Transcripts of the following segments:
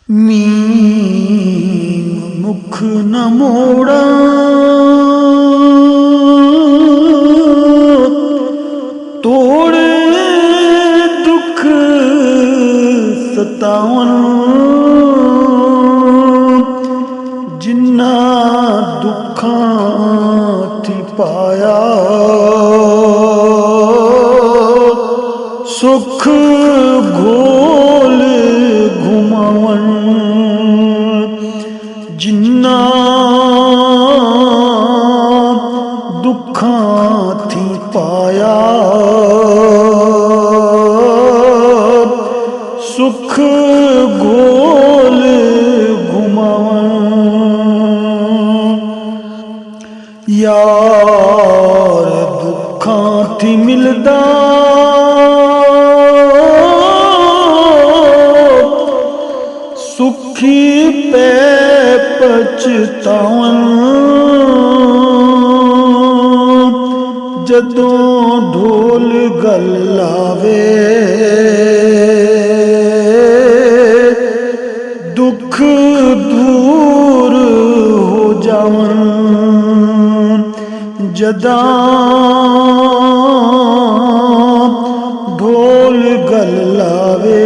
Meme मुख न मोड़ा तोड़े दुख सतावन जिन्ना दुखां थी पाया सुख घोल घुमावन जिन्ना दुखां थी पाया सुख घोल घुमावन यार दुखां थी मिलदा सुखी पे पछतावन जदों ढोल गल लावे दुख दूर हो जावन जदा ढोल गल लावे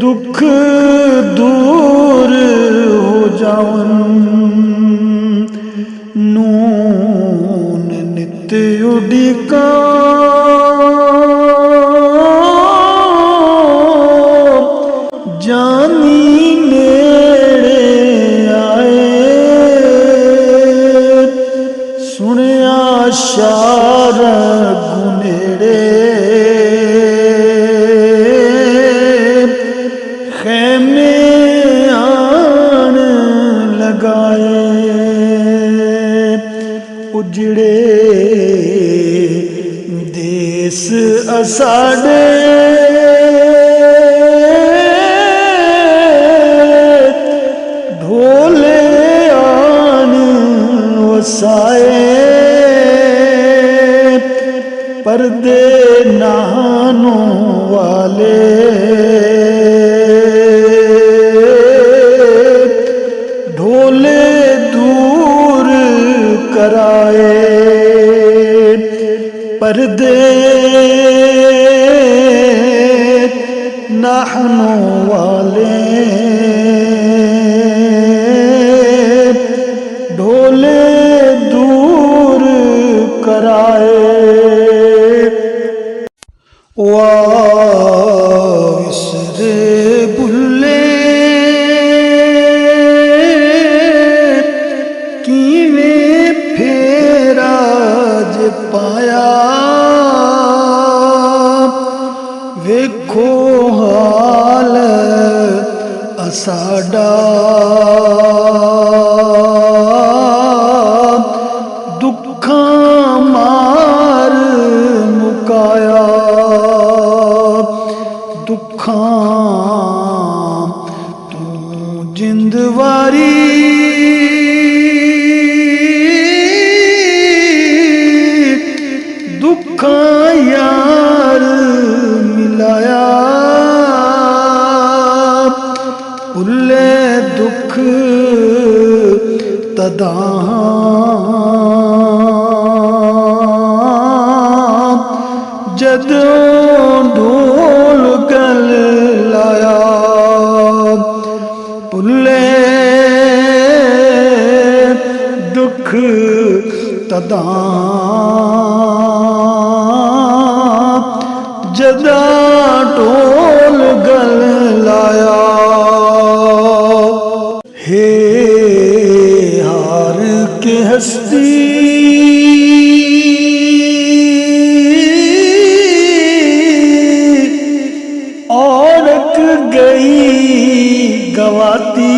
दुख दूर हो जावन नून नित उडिका जानी नेड़े आए सुनिया शार गुनेड़े खेमे आन लगाए उजड़े देस असाड़े ढोले आन वसाए पर्दे नहानों वाले ढोले दूर कराए पर्दे नहानों वाले ढोले दूर कराए विसरे बुल्ले किवें फेरा ज पाया वेखो हाल असाडा दुखां मार मुकाया दुखां तू जिंदवारी दुखां यार मिलाया भुले दुख तदा जदों ढोल गल लाया भुले दुख तदा जदा ढोल गल लाया हे हार के हस्ती औरक गई गवाती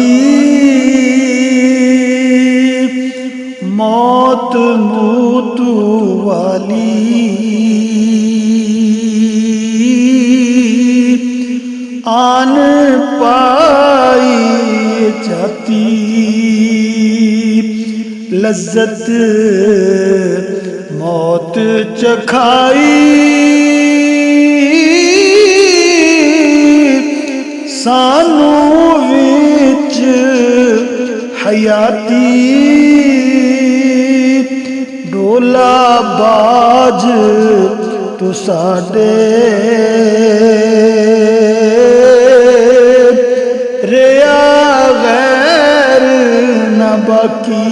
मौत मूतू वाली आन पाई जाती लज्जत मौत चखाई सानू विच हयाती डोला बाज तू साडे रिया गैर न बाकी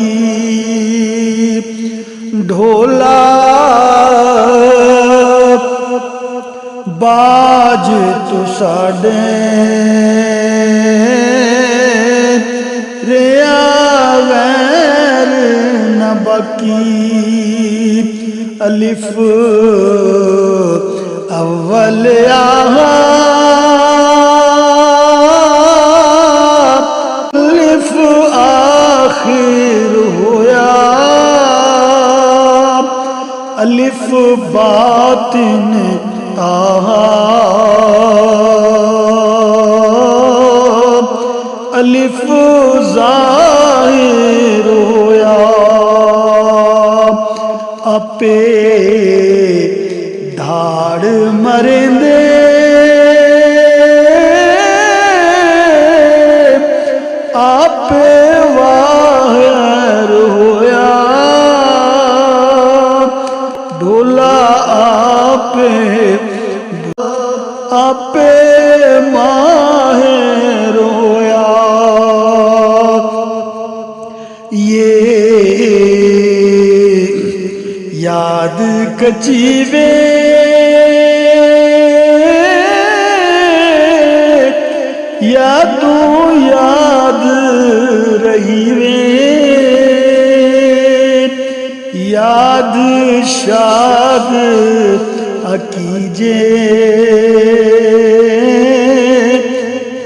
ढोला बाज तू साडे रिया गैर न बाकी अलिफ अव्वल आहा अलिफ आखिर होया अलिफ बातिन आहा अलिफ ज़ाहिर होया आपे धाड़ मरेंदे आपे वाहिर होया ढोला आपे आपे माहिर होया ये याद कचीवे या तू याद रही वे याद शाद अकीजे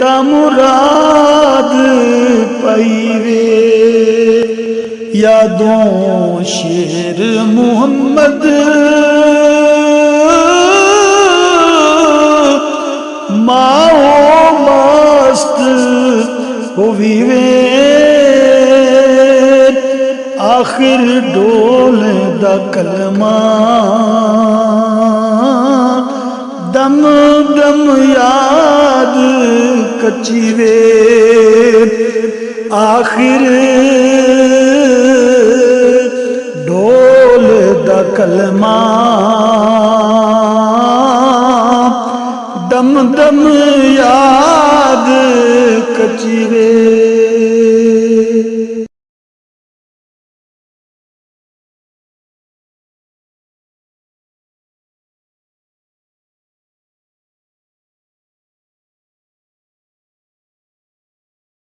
तमुराद पईवे यादों शेर मोहम्मद माओ मस्त होवीवे आखिर डोल दा कलमा दम दम याद कचीवे आखिर ढोल दा कलमा दम दम याद कचीवे।